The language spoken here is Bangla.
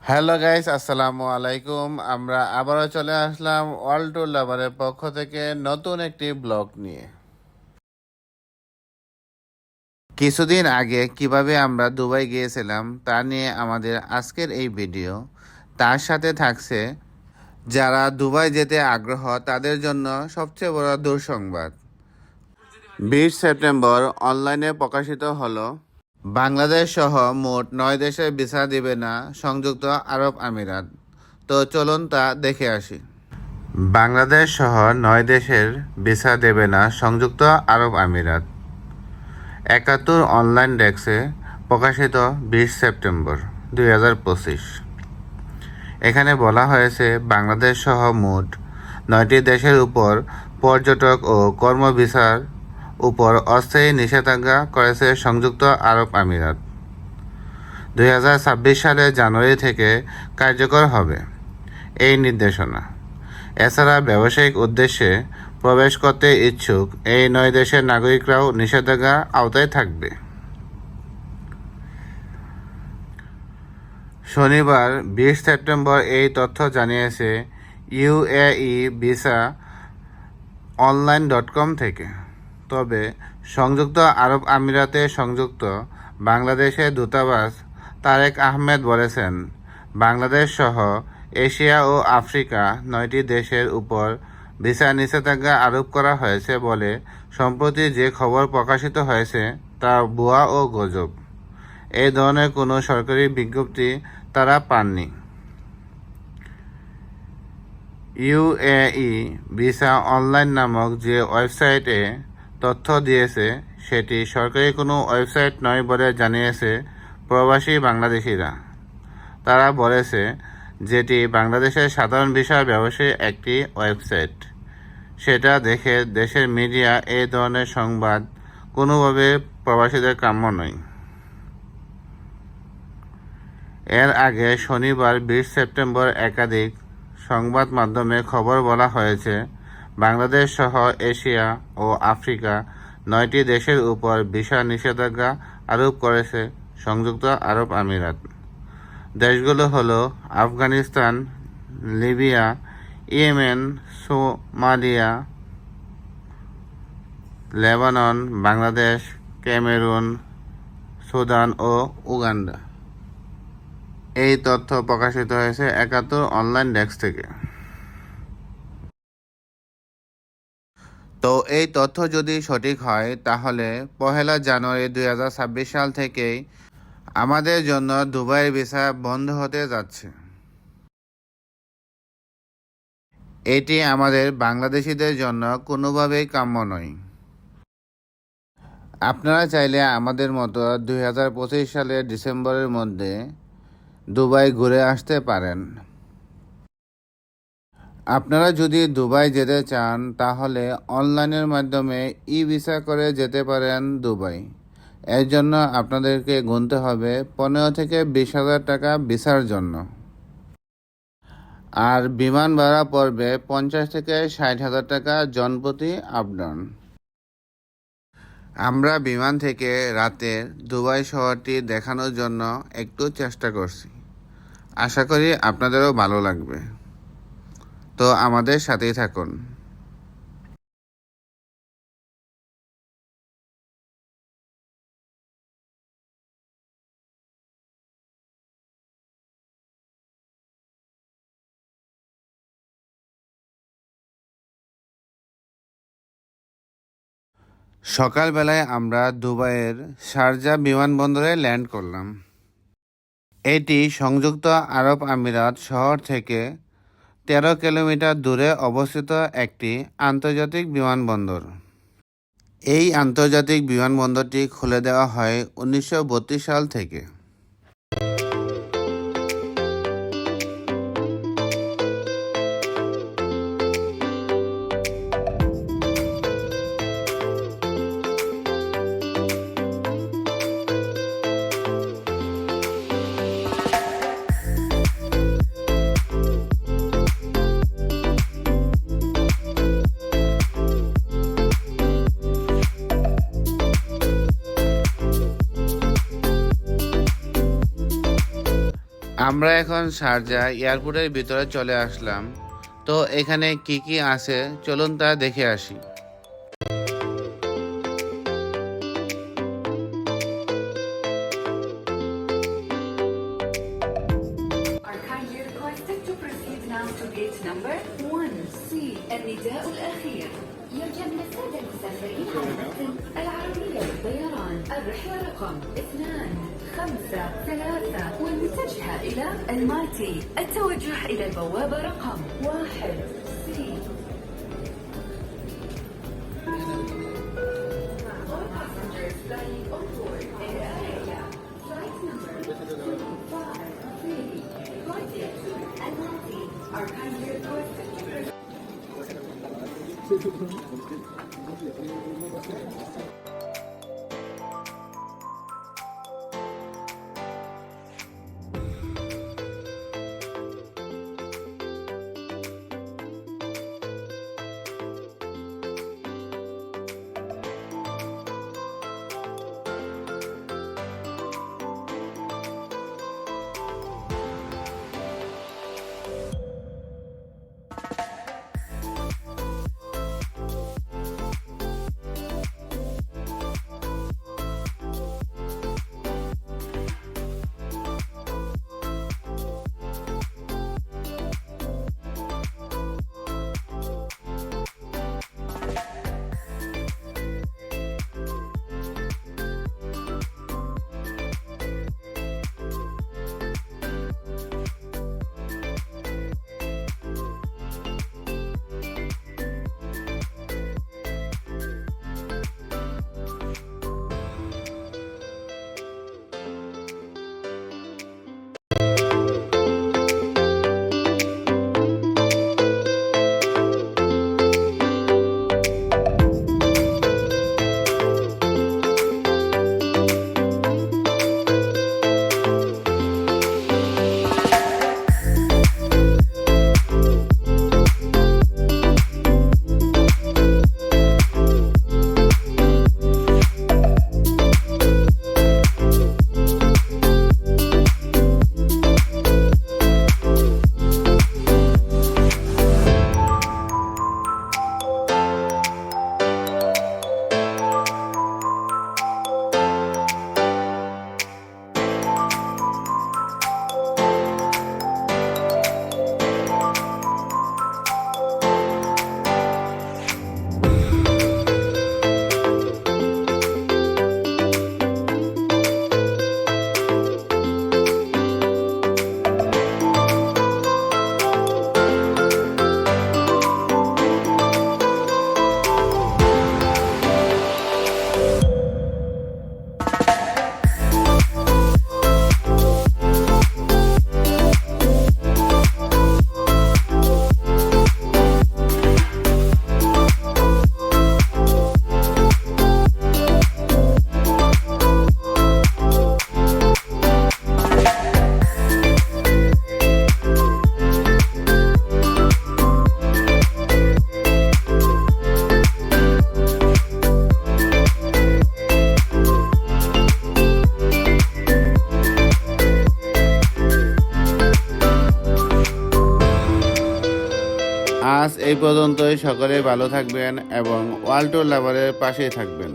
হ্যালো গাইস, আসসালামু আলাইকুম। আমরা আবারও চলে আসলাম ওয়ার্ল্ড ট্যুর লাভারের পক্ষ থেকে নতুন একটি ব্লগ নিয়ে। কিছুদিন আগে কিভাবে আমরা দুবাই গিয়েছিলাম তা নিয়ে আমাদের আজকের এই ভিডিও। তার সাথে থাকছে যারা দুবাই যেতে আগ্রহ তাদের জন্য সবচেয়ে বড় দুঃসংবাদ। 20 সেপ্টেম্বর অনলাইনে প্রকাশিত হলো বাংলাদেশ সহ মোট 9 দেশে ভিসা দিবে না সংযুক্ত আরব আমিরাত। তো চলুন তা দেখে আসি। বাংলাদেশ সহ 9 দেশের ভিসা দেবে না সংযুক্ত আরব আমিরাত। 71 অনলাইন ডেস্কে প্রকাশিত 20 সেপ্টেম্বর 2025। এখানে বলা হয়েছে বাংলাদেশ সহ মোট 9টি দেশের উপর পর্যটক ও কর্ম ভিসার উপর অস্থায়ী নিষেধাজ্ঞা করেছে সংযুক্ত আরব আমিরাত। 2026 সালের জানুয়ারি থেকে কার্যকর হবে এই নির্দেশনা। এছাড়া ব্যবসায়িক উদ্দেশ্যে প্রবেশ করতে ইচ্ছুক এই 9 দেশের নাগরিকরাও নিষেধাজ্ঞা আওতায় থাকবে। শনিবার 20 সেপ্টেম্বর এই তথ্য জানিয়েছে UAE ভিসা online.com থেকে। তবে সংযুক্ত আরব আমিরাতে সংযুক্ত বাংলাদেশের দূতাবাস তারেক আহমেদ বলেছেন, বাংলাদেশ সহ এশিয়া ও আফ্রিকা 9টি দেশের উপর ভিসা নিষেধাজ্ঞা আরোপ করা হয়েছে বলে সম্প্রতি যে খবর প্রকাশিত হয়েছে তা ভুয়া ও গুজব। এই ধরনের কোনো সরকারি বিজ্ঞপ্তি তারা পাননি। UAE ভিসা অনলাইন নামক যে ওয়েবসাইটে তথ্য দিয়েছে সেটি সরকারি কোনো ওয়েবসাইট নয় বলে জানিয়েছে প্রবাসী বাংলাদেশিরা। তারা বলেছে যেটি বাংলাদেশের সাধারণ ভিসার ব্যবসায়ী একটি ওয়েবসাইট। সেটা দেখে দেশের মিডিয়া এই ধরনের সংবাদ কোনোভাবে প্রবাসীদের কাম্য নয়। এর আগে শনিবার 20 সেপ্টেম্বর একাধিক সংবাদ মাধ্যমে খবর বলা হয়েছে বাংলাদেশ সহ এশিয়া ও আফ্রিকা 9টি দেশের উপর ভিসা নিষেধাজ্ঞা আরোপ করেছে সংযুক্ত আরব আমিরাত। দেশগুলো হলো Afghanistan, Libya, Yemen, Somalia, Lebanon, Bangladesh, Cameroon, Sudan ও উগান্ডা। এই তথ্য প্রকাশিত হয়েছে 71 অনলাইন ডেস্ক থেকে। তো এই তথ্য যদি সঠিক হয় তাহলে 1 জানুয়ারি 2026 সাল থেকেই আমাদের জন্য দুবাইয়ের ভিসা বন্ধ হতে যাচ্ছে। এটি আমাদের বাংলাদেশিদের জন্য কোনোভাবেই কাম্য নয়। আপনারা চাইলে আমাদের মতো 2025 সালের ডিসেম্বরের মধ্যে দুবাই ঘুরে আসতে পারেন। আপনারা যদি দুবাই যেতে চান তাহলে অনলাইনের মাধ্যমে ভিসা করে যেতে পারেন দুবাই। এর জন্য আপনাদেরকে গুনতে হবে 15 থেকে 20 হাজার টাকা ভিসার জন্য। আর বিমান ভাড়া পড়বে 50 থেকে 60 হাজার টাকা জনপ্রতি আপ ডাউন। আমরা বিমান থেকে রাতে দুবাই শহরটি দেখানোর জন্য একটু চেষ্টা করছি। আশা করি আপনাদেরও ভালো লাগবে। তো আমাদের সাথেই থাকুন। সকালবেলায় আমরা দুবাইয়ের শারজা বিমানবন্দরে ল্যান্ড করলাম। এটি সংযুক্ত আরব আমিরাত শহর থেকে 13 কিলোমিটার দূরে অবস্থিত একটি আন্তর্জাতিক বিমানবন্দর। এই আন্তর্জাতিক বিমানবন্দরটি খুলে দেওয়া হয় 1932 সাল থেকে। আমরা এখন শারজা এয়ারপোর্টের ভিতরে চলে আসলাম। তো এখানে কি কি আছে চলুন তা দেখে আসি। Are kindly requested to proceed now to gate number 1C النداء الأخير. يرجى من السادة المسافرين على متن العربية للطيران الرحلة رقم 253 والمتجهة إلى المالتي التوجه إلى البوابة رقم 1C. All passengers flying on board Air Arabia, flight number 253 and Malti are kindly requested to proceed. আজ এই পর্যন্তই। সকলে ভালো থাকবেন এবং ওয়ার্ল্ড ট্যুর লাভারের পাশেই থাকবেন।